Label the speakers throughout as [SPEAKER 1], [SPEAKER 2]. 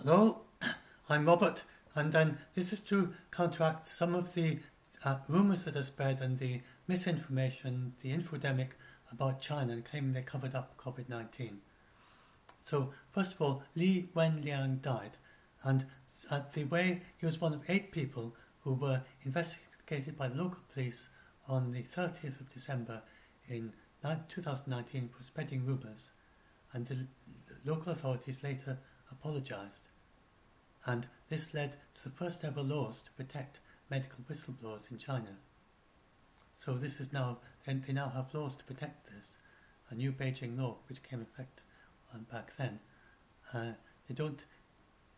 [SPEAKER 1] Hello, I'm Robert, and then this is to counteract some of the rumours that are spread and the misinformation, the infodemic about China and claiming they covered up COVID-19. So, first of all, Li Wenliang died, and the way he was one of 8 people who were investigated by the local police on the 30th of December in 2019 for spreading rumours, and the local authorities later apologised. And this led to the first ever laws to protect medical whistleblowers in China. So this is now, they now have laws to protect this. A new Beijing law, which came into effect back then. They don't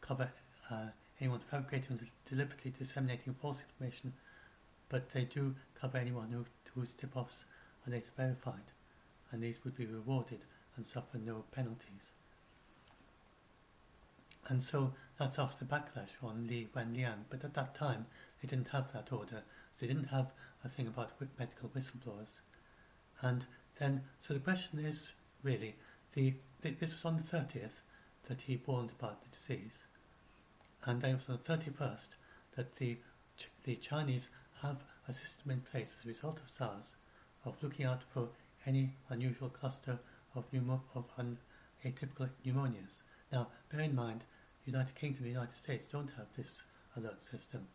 [SPEAKER 1] cover anyone fabricating or deliberately disseminating false information, but they do cover anyone whose tip-offs are later verified, and these would be rewarded and suffer no penalties. And so that's after the backlash on Li Wenliang. But at that time, they didn't have that order. So they didn't have a thing about medical whistleblowers. And then, so the question is really, this was on the 30th that he warned about the disease. And then it was on the 31st that the Chinese have a system in place as a result of SARS of looking out for any unusual cluster of atypical pneumonias. Now, bear in mind, United Kingdom and United States don't have this alert system.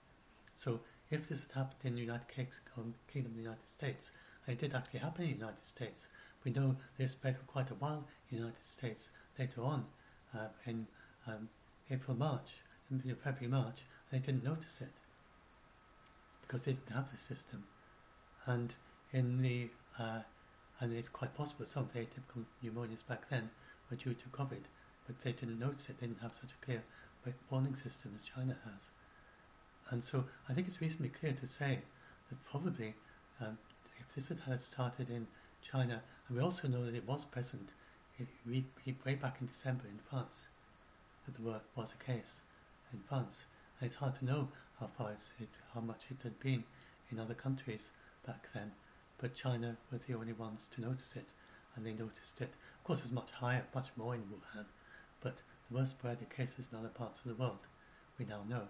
[SPEAKER 1] So if this had happened in the United Kingdom and the United States, and it did actually happen in the United States, we know they spread for quite a while in the United States later on, in April, March, in February, March, and they didn't notice it. It's because they didn't have this system. And and it's quite possible some of the atypical pneumonias back then were due to COVID, but they didn't notice it. They didn't have such a clear warning system as China has. And so I think it's reasonably clear to say that probably if this had started in China, and we also know that it was present way back in December in France, that there was a case in France. And it's hard to know how much it had been in other countries back then, but China were the only ones to notice it, and they noticed it. Of course, it was much higher, much more in Wuhan, but there were sporadic cases in other parts of the world, we now know.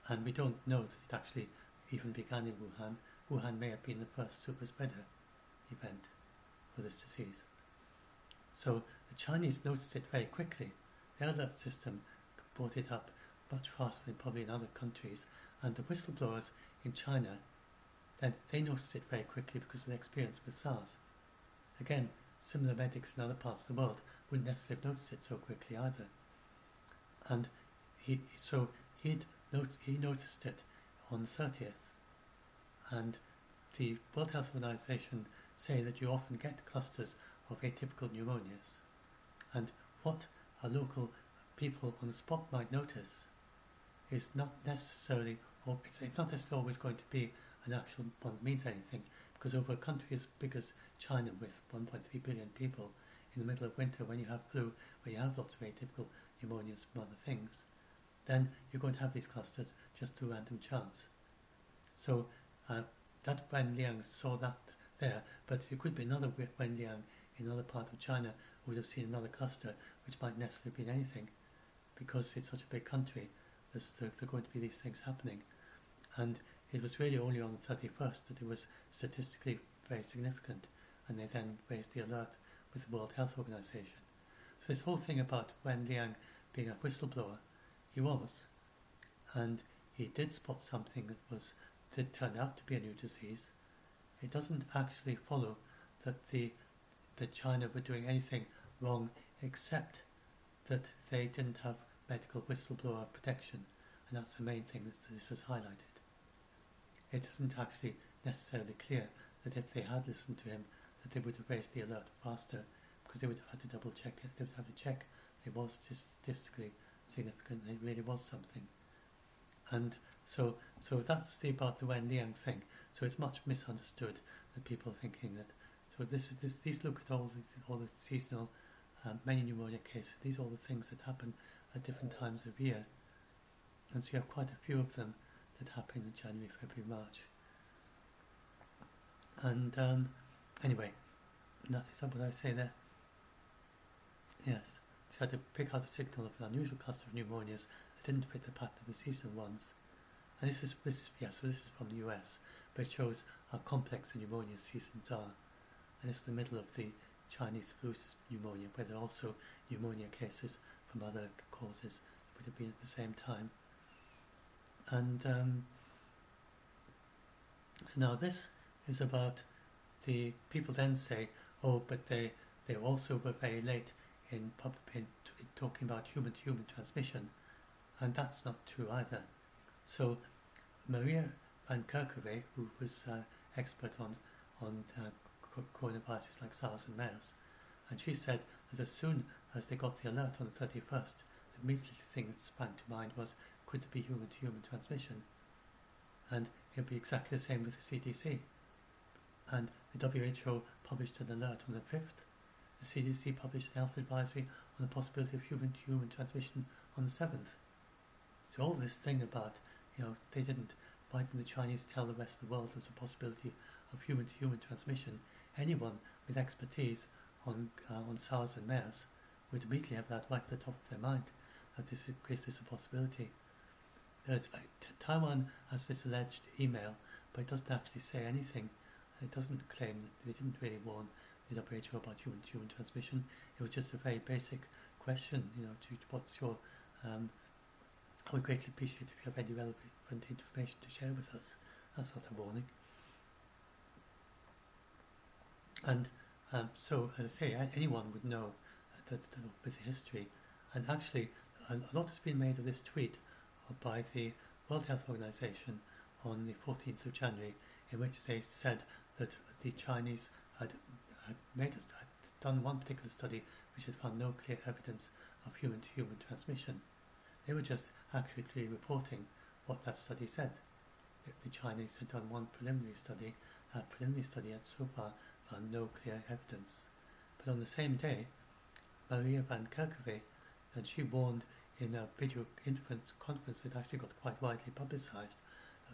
[SPEAKER 1] And we don't know that it actually even began in Wuhan. Wuhan may have been the first super spreader event for this disease. So the Chinese noticed it very quickly. Their alert system brought it up much faster than probably in other countries, and the whistleblowers in China, then they noticed it very quickly because of their experience with SARS. Again, similar medics in other parts of the world wouldn't necessarily have noticed it so quickly either. And he noticed it on the 30th. And the World Health Organization say that you often get clusters of atypical pneumonias. And what our local people on the spot might notice is not necessarily, or it's not necessarily always going to be an actual one that means anything, because over a country as big as China with 1.3 billion people, in the middle of winter when you have flu, where you have lots of atypical pneumonias from other things, then you're going to have these clusters just through random chance. So that Wenliang saw that there, but it could be another Wenliang in another part of China who would have seen another cluster, which might necessarily have been anything, because it's such a big country. There are going to be these things happening. And it was really only on the 31st that it was statistically very significant, and they then raised the alert with the World Health Organization. So this whole thing about Wenliang being a whistleblower, he was, and he did spot something that turned out to be a new disease. It doesn't actually follow that China were doing anything wrong, except that they didn't have medical whistleblower protection, and that's the main thing that this has highlighted. It isn't actually necessarily clear that if they had listened to him, that they would have raised the alert faster, because they would have had to double check it. They would have to check it was statistically significant, it really was something. And so that's about the Wenliang thing. So it's much misunderstood that people are thinking that. So these look at all the seasonal many pneumonia cases. These are all the things that happen at different times of year, and so you have quite a few of them that happen in January, February, March. And anyway, is that what I say there? Yes. she had to pick out a signal of an unusual cluster of pneumonias that didn't fit the pattern of the seasonal ones. And this is from the US, but it shows how complex the pneumonia seasons are. And this is the middle of the Chinese flu pneumonia, where there are also pneumonia cases from other causes that would have been at the same time. And so now this is about the people then say, oh, but they also were very late in talking about human-to-human transmission, and that's not true either. So Maria van Kerkhove, who was expert on coronaviruses like SARS and MERS, and she said that as soon as they got the alert on the 31st, the immediate thing that sprang to mind was, could there be human-to-human transmission? And it would be exactly the same with the CDC. And the WHO published an alert on the 5th. The CDC published an health advisory on the possibility of human-to-human transmission on the 7th. So all this thing about, they didn't, why didn't the Chinese tell the rest of the world there's a possibility of human-to-human transmission? Anyone with expertise on SARS and MERS would immediately have that right at the top of their mind, that is this a possibility? Taiwan has this alleged email, but it doesn't actually say anything. It doesn't claim that they didn't really warn the WHO about human-to-human transmission. It was just a very basic question, what's your, I would greatly appreciate if you have any relevant information to share with us. That's not a warning. And so, as I say, anyone would know that with the history. And actually, a lot has been made of this tweet by the World Health Organization on the 14th of January, in which they said that the Chinese had done one particular study which had found no clear evidence of human-to-human transmission. They were just accurately reporting what that study said. The Chinese had done one preliminary study. That preliminary study had so far found no clear evidence. But on the same day, Maria van Kerkhove, and she warned in a video conference that actually got quite widely publicized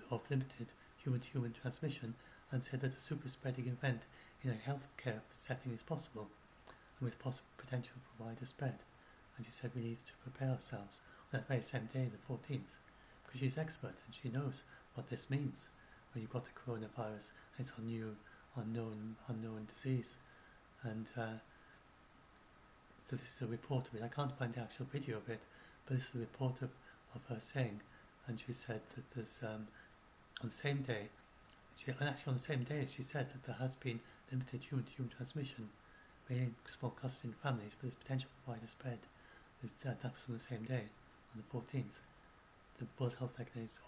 [SPEAKER 1] of limited human-to-human transmission, and said that a super-spreading event in a healthcare setting is possible, and with possible potential for wider spread. And she said we need to prepare ourselves on that very same day, the 14th, because she's expert and she knows what this means when you've got the coronavirus and it's a new, unknown disease. And so this is a report of it. I can't find the actual video of it, but this is a report of her saying, and she said that there's on the same day, on the same day she said that there has been limited human-to-human transmission, mainly in small clusters in families, but there's potential for wider spread. That was on the same day, on the 14th. The World Health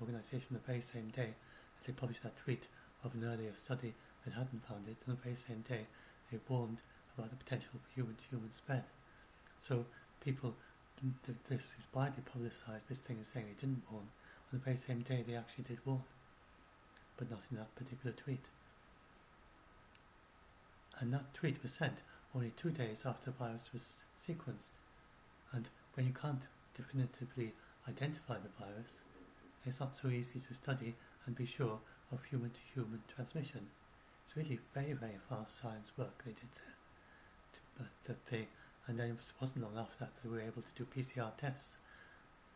[SPEAKER 1] Organization, the very same day that they published that tweet of an earlier study that hadn't found it, on the very same day they warned about the potential for human-to-human spread. So people, this is widely publicized, this thing is saying they didn't warn. On the very same day they actually did warn, but not in that particular tweet. And that tweet was sent only 2 days after the virus was sequenced. And when you can't definitively identify the virus, it's not so easy to study and be sure of human-to-human transmission. It's really very, very fast science work they did there. And then it wasn't long after that they were able to do PCR tests.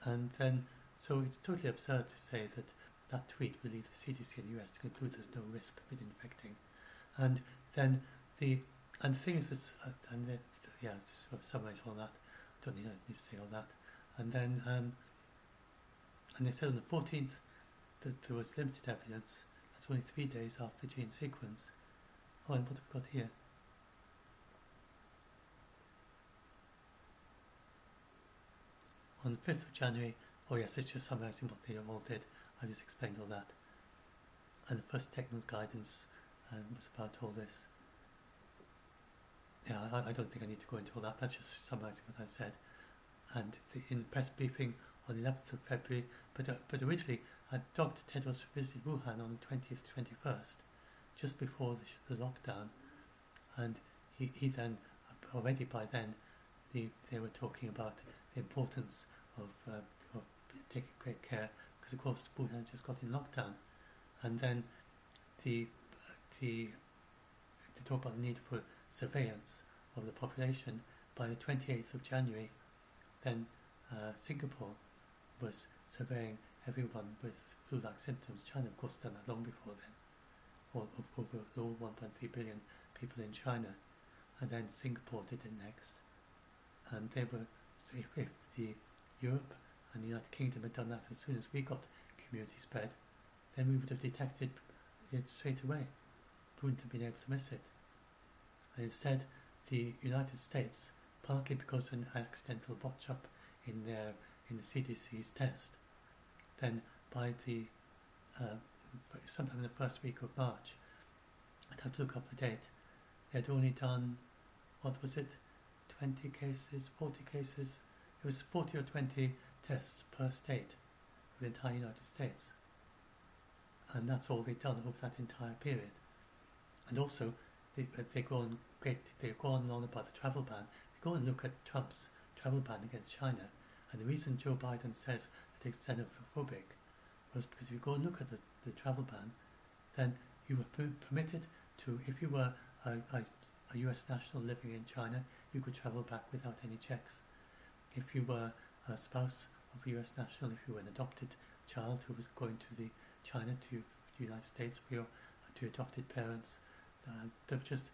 [SPEAKER 1] And then, so it's totally absurd to say that that tweet will lead the CDC in the US to conclude there's no risk of it infecting. And then the thing is this, to sort of summarize all that, don't need to say all that. And then, and they said on the 14th that there was limited evidence. That's only 3 days after the gene sequence. Oh, and what have we got here? On the 5th of January, oh yes, it's just summarising what they all did. I just explained all that. And the first technical guidance was about all this. Yeah, I don't think I need to go into all that. That's just summarising what I said. And in the press briefing on the 11th of February, but originally Dr. Tedros visited Wuhan on the 20th, 21st, just before the lockdown, and he then, already by then, they were talking about the importance of taking great care, because of course Wuhan just got in lockdown, and then they talk about the need for surveillance of the population. By the 28th of January, then Singapore was surveying everyone with flu-like symptoms. China, of course, done that long before then. Over 1.3 billion people in China, and then Singapore did it next. And they were, so if the Europe and the United Kingdom had done that as soon as we got community spread, then we would have detected it straight away. We wouldn't have been able to miss it. And instead, the United States, partly because of an accidental botch up in the CDC's test, then by the sometime in the first week of March, I'd have to look up the date, they had only done, what was it, 20 cases, 40 cases, it was 40 or 20 tests per state for the entire United States. And that's all they'd done over that entire period. And also, they go on about the travel ban. They go and look at Trump's travel ban against China, and the reason Joe Biden says that it's xenophobic was because if you go and look at the travel ban, then you were permitted to, if you were a US national living in China, you could travel back without any checks. If you were a spouse of a US national, if you were an adopted child who was going to China to the United States for your two adopted parents, they're just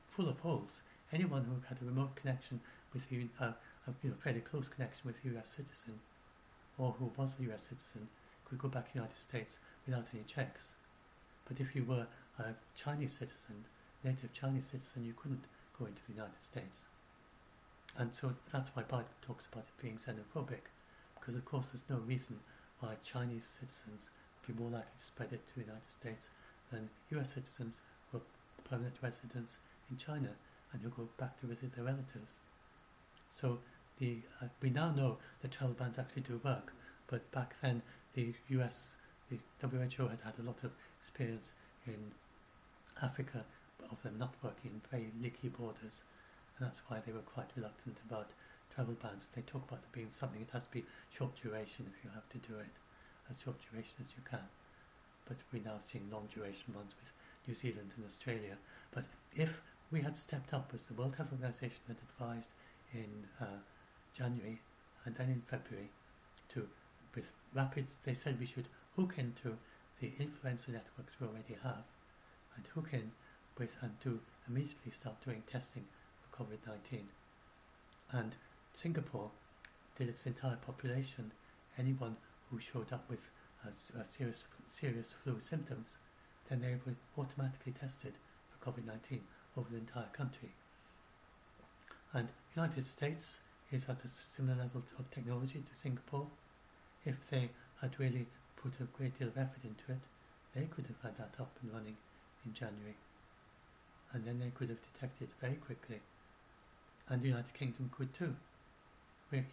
[SPEAKER 1] full of holes. Anyone who had a remote connection with you, a fairly close connection with a US citizen, or who was a US citizen, could go back to the United States without any checks. But if you were a Chinese citizen, native Chinese citizen, you couldn't go into the United States. And so that's why Biden talks about it being xenophobic, because of course there's no reason why Chinese citizens would be more likely to spread it to the United States than US citizens who are permanent residents in China and who go back to visit their relatives. So we now know that travel bans actually do work, but back then the WHO had a lot of experience in Africa of them not working, very leaky borders, and that's why they were quite reluctant about travel bans. They talk about it being something, it has to be short duration if you have to do it, as short duration as you can. But we're now seeing long duration ones with New Zealand and Australia. But if we had stepped up, as the World Health Organization had advised in January and then in February, with rapid, they said we should hook into the influenza networks we already have, and hook in with and immediately start doing testing for COVID-19. And Singapore did its entire population, anyone who showed up with serious flu symptoms, then they were automatically tested for COVID-19 over the entire country. And the United States is at a similar level of technology to Singapore. If they had really put a great deal of effort into it, they could have had that up and running in January. And then they could have detected very quickly. And the United Kingdom could too. We're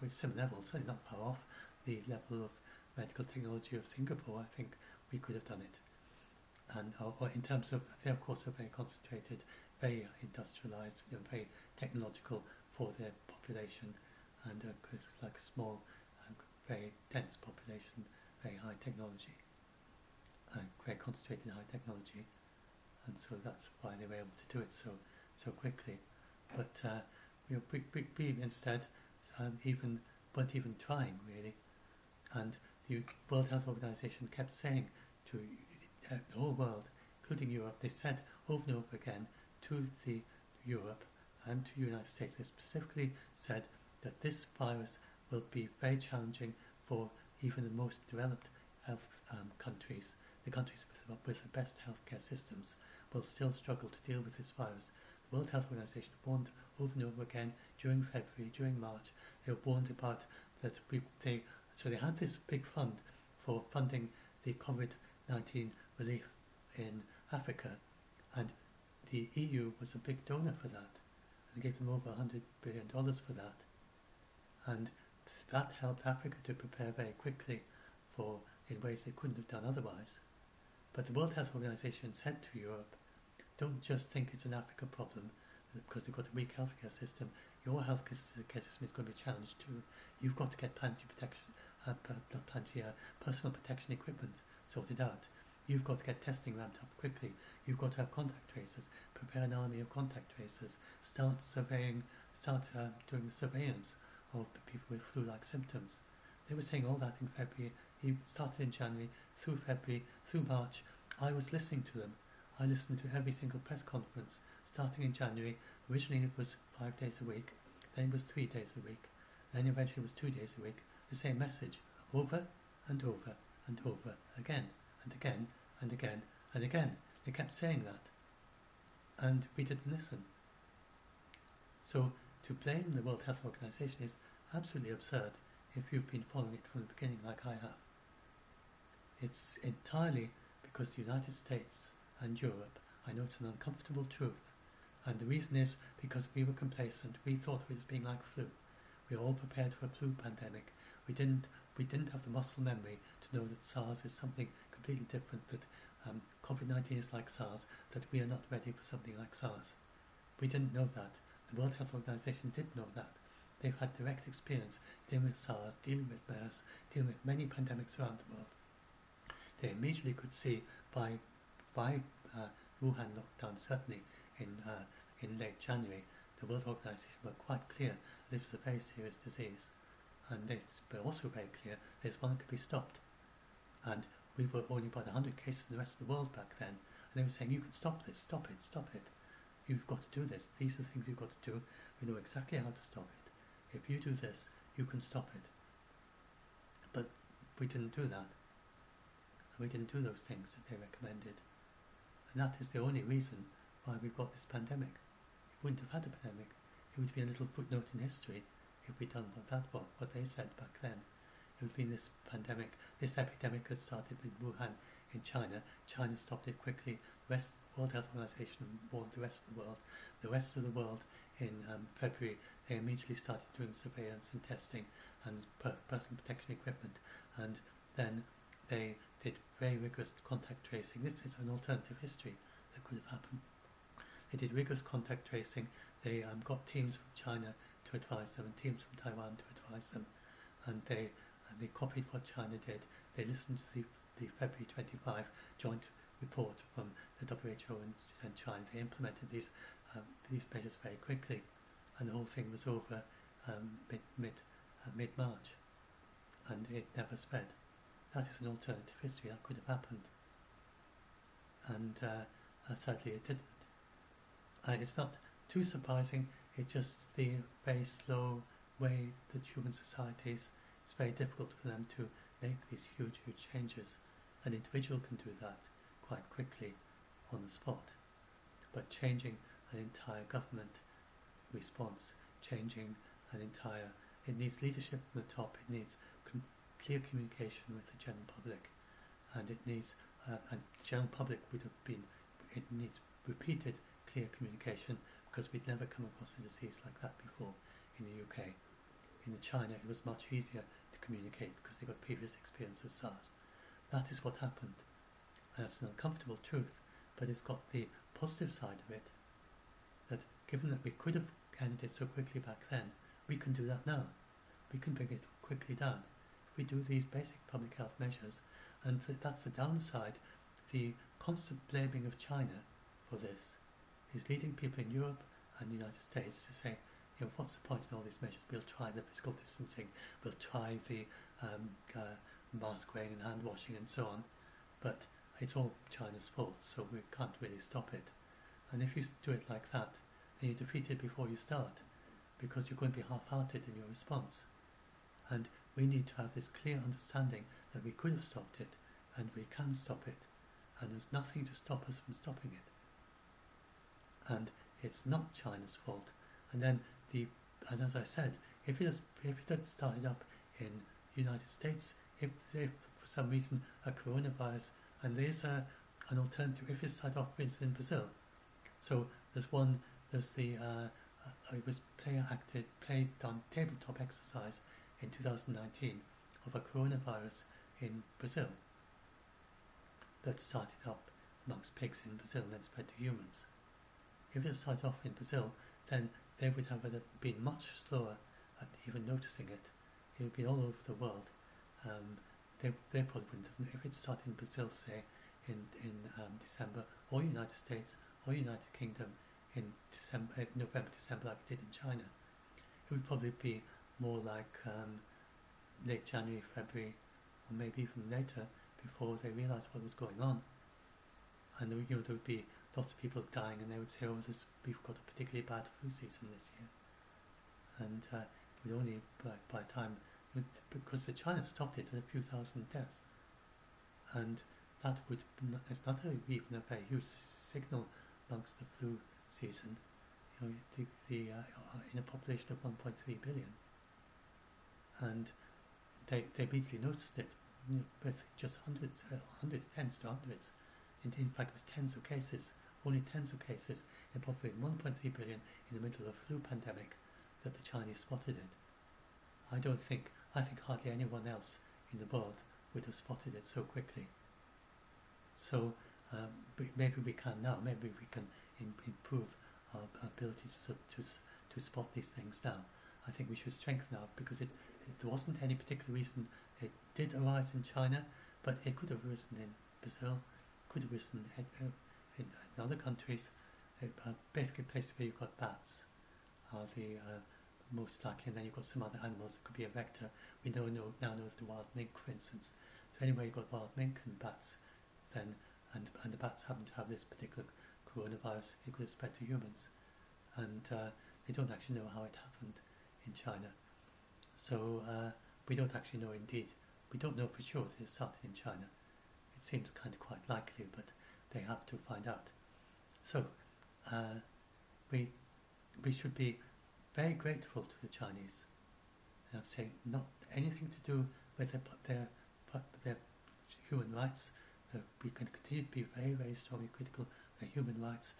[SPEAKER 1] similar levels, certainly not far off the level of medical technology of Singapore. I think we could have done it. And or in terms of, they of course are very concentrated, very industrialized, very technological for their population, and like small, very dense population, very high technology, very concentrated high technology, and so that's why they were able to do it so quickly. But we instead weren't even trying really, and the World Health Organization kept saying to the whole world, including Europe, they said over and over again to the Europe and to the United States, they specifically said that this virus will be very challenging for even the most developed health countries. The countries with the best healthcare systems will still struggle to deal with this virus. The World Health Organization warned over and over again during February, during March. They were warned about that so they had this big fund for funding the COVID-19 relief in Africa, and the EU was a big donor for that. They gave them over $100 billion for that. And that helped Africa to prepare very quickly in ways they couldn't have done otherwise. But the World Health Organization said to Europe, don't just think it's an Africa problem because they've got a weak healthcare system. Your healthcare system is going to be challenged too. You've got to get personal protection equipment sorted out. You've got to get testing ramped up quickly. You've got to have contact tracers, prepare an army of contact tracers, start doing the surveillance of the people with flu-like symptoms. They were saying all that in February. It started in January, through February, through March. I was listening to them. I listened to every single press conference, starting in January. Originally it was 5 days a week, then it was 3 days a week, then eventually it was 2 days a week. The same message, over and over and over again and again and again and again. They kept saying that, and we didn't listen. So to blame the World Health Organization is absolutely absurd if you've been following it from the beginning like I have. It's entirely because the United States and Europe, I know it's an uncomfortable truth, and the reason is because we were complacent. We thought of it as being like flu. We were all prepared for a flu pandemic. We didn't have the muscle memory to know that SARS is something completely different, that COVID-19 is like SARS, that we are not ready for something like SARS. We didn't know that. The World Health Organization did know that. They've had direct experience dealing with SARS, dealing with MERS, dealing with many pandemics around the world. They immediately could see by Wuhan lockdown, certainly in late January, the World Organization were quite clear that it was a very serious disease. And they were also very clear there's one that could be stopped. And we were only about 100 cases in the rest of the world back then. And they were saying, you can stop this, stop it, stop it. You've got to do this. These are the things you've got to do. We know exactly how to stop it. If you do this, you can stop it. But we didn't do that. And we didn't do those things that they recommended. And that is the only reason why we've got this pandemic. We wouldn't have had a pandemic. It would be a little footnote in history if we'd done what they said back then. It would be this pandemic, this epidemic that started in Wuhan in China. China stopped it quickly. The World Health Organization warned the rest of the world. The rest of the world in February, they immediately started doing surveillance and testing and personal protection equipment. And then they did very rigorous contact tracing. This is an alternative history that could have happened. They did rigorous contact tracing. They got teams from China to advise them and teams from Taiwan to advise them. And they copied what China did. They listened to the February 25 joint report from the WHO and China. They implemented these measures very quickly, and the whole thing was over mid-March, and it never spread. That is an alternative history. That could have happened, and sadly it didn't. It's not too surprising. It's just the very slow way that human societies, it's very difficult for them to make these huge changes. An individual can do that quite quickly on the spot, but changing an entire government response, changing an entire, it needs leadership from the top, it needs clear communication with the general public, and it needs, and the general public would have been, it needs repeated clear communication, because we'd never come across a disease like that before in the UK. In China it was much easier to communicate because they got previous experience of SARS. That is what happened. And that's an uncomfortable truth, but it's got the positive side of it, that given that we could have ended it so quickly back then, we can do that now. We can bring it quickly down if we do these basic public health measures. And that's the downside. The constant blaming of China for this is leading people in Europe and the United States to say, you know, what's the point in all these measures? We'll try the physical distancing, we'll try the mask wearing and hand washing and so on, but it's all China's fault, so we can't really stop it. And if you do it like that, then you're defeated before you start, because you're going to be half-hearted in your response. And we need to have this clear understanding that we could have stopped it, and we can stop it, and there's nothing to stop us from stopping it. And it's not China's fault. And then and as I said, if it had started up in the United States, if for some reason a coronavirus, and there's an alternative, if it started off, for instance, in Brazil. So there's the it was done tabletop exercise in 2019 of a coronavirus in Brazil that started up amongst pigs in Brazil and then spread to humans. If it started off in Brazil, then they would have been much slower at even noticing it. It would be all over the world. They probably wouldn't have. If it started in Brazil, say, in December, or United States, or United Kingdom in November, December, like it did in China, it would probably be more like late January, February, or maybe even later, before they realised what was going on. And there would be lots of people dying, and they would say, "Oh, we've got a particularly bad flu season this year." And it would only by the time, because China stopped it at a few thousand deaths, and that it's not even a very huge signal amongst the flu season. In a population of 1.3 billion, and they immediately noticed it, with just hundreds, tens to hundreds. In fact, it was tens of cases, only tens of cases in a population 1.3 billion in the middle of a flu pandemic that the Chinese spotted it. I think hardly anyone else in the world would have spotted it so quickly. So maybe we can now. Maybe we can improve our ability to spot these things now. I think we should strengthen our, because there wasn't any particular reason it did arise in China, but it could have arisen in Brazil, could have arisen in other countries. Basically places where you've got bats are the most likely, and then you've got some other animals that could be a vector. We now know the wild mink, for instance. So anywhere you've got wild mink and bats, then and the bats happen to have this particular coronavirus, it could have spread to humans, and they don't actually know how it happened in China. So we don't actually know indeed. We don't know for sure that it started in China. It seems kind of quite likely, but they have to find out. So we should be very grateful to the Chinese. And I'm saying not anything to do with their human rights. We can continue to be very, very strongly critical of their human rights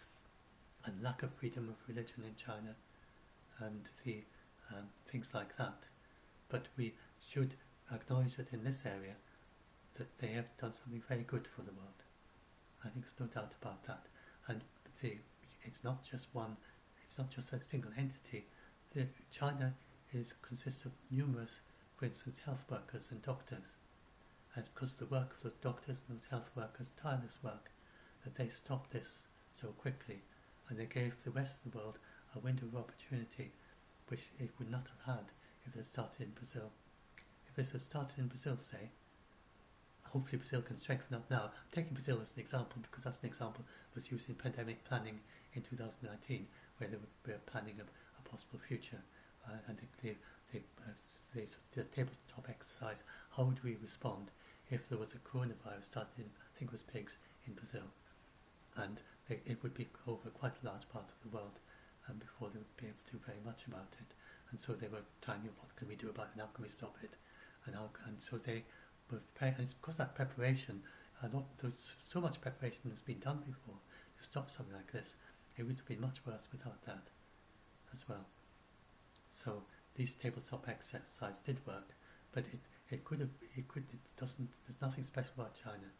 [SPEAKER 1] and lack of freedom of religion in China and the things like that. But we should acknowledge that in this area that they have done something very good for the world. I think there's no doubt about that. And it's not just a single entity. China consists of numerous, for instance, health workers and doctors. And because of the work of those doctors and those health workers, tireless work, that they stopped this so quickly, and they gave the rest of the world a window of opportunity which it would not have had if it had started in Brazil. If this had started in Brazil, say, hopefully Brazil can strengthen up now. I'm taking Brazil as an example because that's an example that was used in pandemic planning in 2019, where they were planning a possible future, and they did a tabletop exercise. How would we respond if there was a coronavirus started in, I think it was pigs, in Brazil, and it would be over quite a large part of the world, and before they would be able to do very much about it. And so they were trying, what can we do about it, and how can we stop it, and so they were prepared. And it's because of that preparation, there's so much preparation that's been done before to stop something like this. It would have been much worse without that as well. So these tabletop exercises did work, but there's nothing special about China.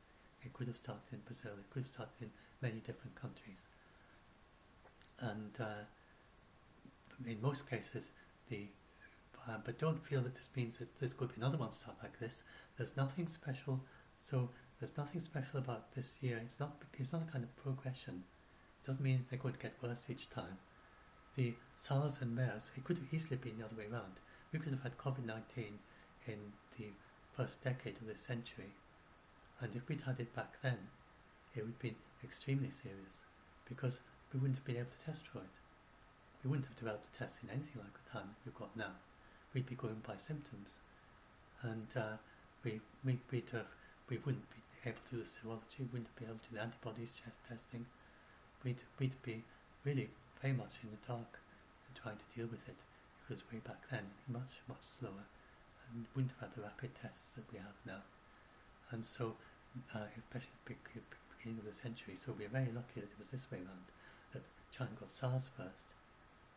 [SPEAKER 1] It could have started in Brazil, it could have started in many different countries. And in most cases, but don't feel that this means that there's going to be another one start like this. There's nothing special. So there's nothing special about this year. It's not a kind of progression. It doesn't mean they're going to get worse each time. The SARS and MERS, it could have easily been the other way around. We could have had COVID-19 in the first decade of this century, and if we'd had it back then, it would have been extremely serious, because we wouldn't have been able to test for it. We wouldn't have developed the tests in anything like the time we've got now. We'd be going by symptoms, and we wouldn't be able to do the serology, we wouldn't be able to do the antibodies testing. We'd be really very much in the dark and trying to deal with it. It was way back then, much, much slower, and wouldn't have had the rapid tests that we have now. And so, especially at the beginning of the century, so we're very lucky that it was this way around, that China got SARS first,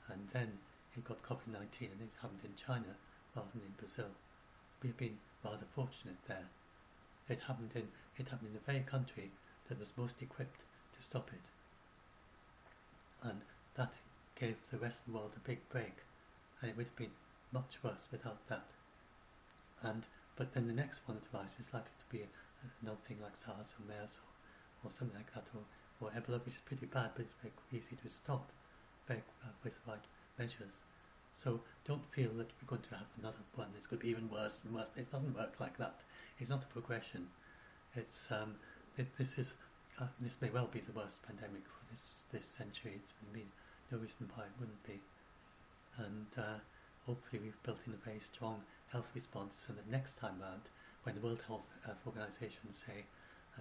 [SPEAKER 1] and then it got COVID-19, and it happened in China rather than in Brazil. We've been rather fortunate there. It happened in the very country that was most equipped to stop it. And that gave the rest of the world a big break, and it would have been much worse without that. But then the next one that arises is likely to be another thing like SARS or MERS or something like that, or Ebola, which is pretty bad, but it's very easy to stop with the right measures. So don't feel that we're going to have another one. It's going to be even worse and worse. It doesn't work like that. It's not a progression. It's this may well be the worst pandemic for this century. There's been no reason why it wouldn't be. And hopefully we've built in a very strong health response, so that next time round, when the World Health Organization say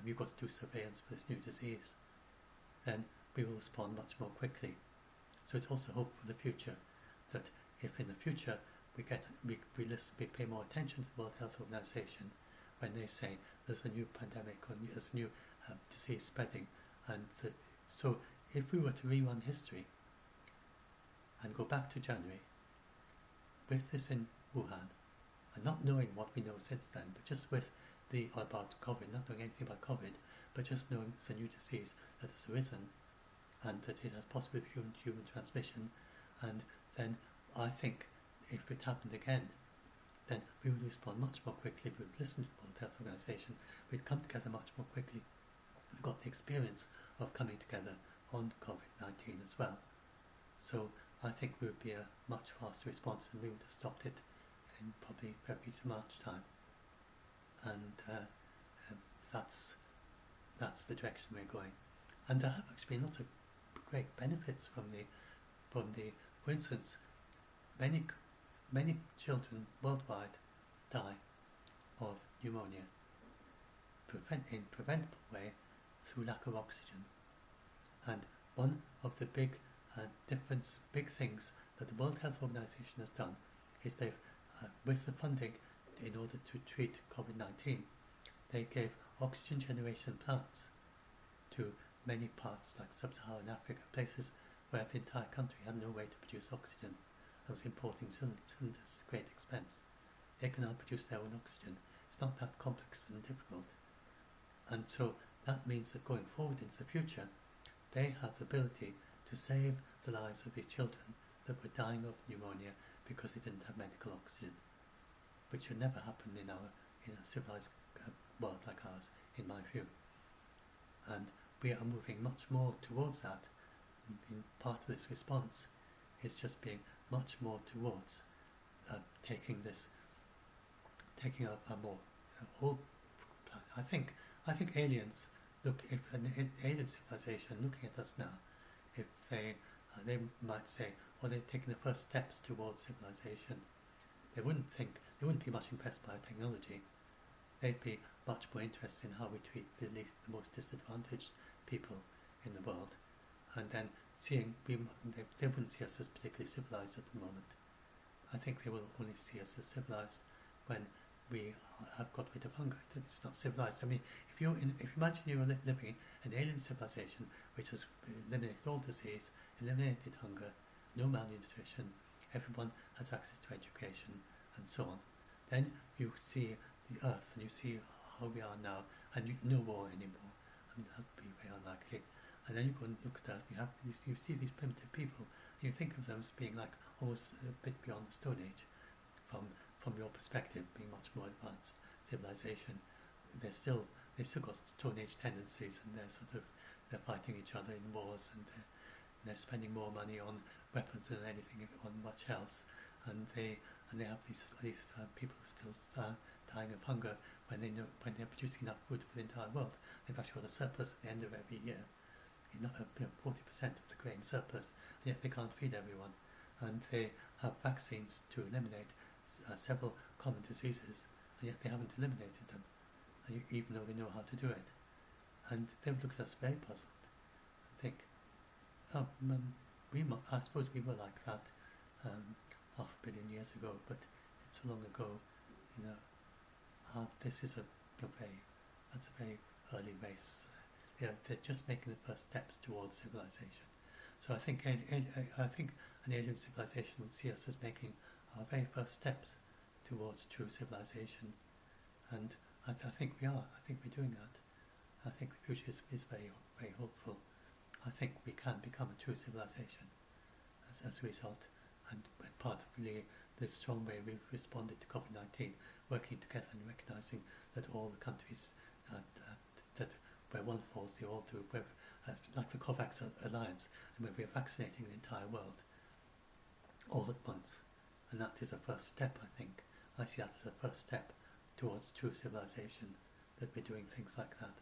[SPEAKER 1] you've got to do surveillance for this new disease, then we will respond much more quickly. So it's also hope for the future, that if in the future we pay more attention to the World Health Organization when they say there's a new pandemic or there's a new disease spreading, and so if we were to rerun history and go back to January with this in Wuhan, and not knowing what we know since then, but just about COVID, not knowing anything about COVID, but just knowing it's a new disease that has arisen and that it has possible human transmission, and then I think if it happened again, then we would respond much more quickly. We would listen to the World Health Organization. We'd come together much more quickly. We've got the experience of coming together on COVID-19 as well. So I think we would be a much faster response, and we would have stopped it in probably February to March time. And that's the direction we're going. And there have actually been lots of great benefits from the, for instance, many children worldwide die of pneumonia in preventable way through lack of oxygen. And one of the big things that the World Health Organization has done is they've, with the funding in order to treat COVID-19, they gave oxygen generation plants to many parts like sub-Saharan Africa, places where the entire country had no way to produce oxygen. I was importing cylinders at great expense. They can now produce their own oxygen. It's not that complex and difficult. And so that means that going forward into the future, they have the ability to save the lives of these children that were dying of pneumonia because they didn't have medical oxygen, which should never happen in a civilized world like ours, in my view. And we are moving much more towards that. In part of this response is just being much more towards taking a more whole. I think aliens if an alien civilization looking at us now, if they might say, well, they're taking the first steps towards civilization. They wouldn't be much impressed by our technology. They'd be much more interested in how we treat the most disadvantaged people in the world, and then they wouldn't see us as particularly civilized at the moment. I think they will only see us as civilized when we have got rid of hunger. It's not civilized. I mean, if you imagine you were living in an alien civilization which has eliminated all disease, eliminated hunger, no malnutrition, everyone has access to education, and so on, then you see the Earth and you see how we are now, and no war anymore. I mean, that would be very unlikely. And then you go and look at Earth, you see these primitive people, and you think of them as being like almost a bit beyond the Stone Age, from your perspective, being much more advanced civilization. They've still got Stone Age tendencies, and they're fighting each other in wars, and they're spending more money on weapons than anything on much else, and they have these people still dying of hunger when they're producing enough food for the entire world. They've actually got a surplus at the end of every year, 40% of the grain surplus, and yet they can't feed everyone. And they have vaccines to eliminate several common diseases, and yet they haven't eliminated them, even though they know how to do it. And they would look at us very puzzled and think, I suppose we were like that 500 million years ago, but it's so long ago, this is that's a very early race. They're just making the first steps towards civilization. So I think an alien civilization would see us as making our very first steps towards true civilization, and I think we are. I think we're doing that. I think the future is very, very hopeful. I think we can become a true civilization as a result, and part of really the strong way we've responded to COVID-19, working together and recognizing that all the countries that where one falls, they all do. Like the COVAX alliance, and where we're vaccinating the entire world. all at once. And that is a first step, I think. I see that as a first step towards true civilization, that we're doing things like that.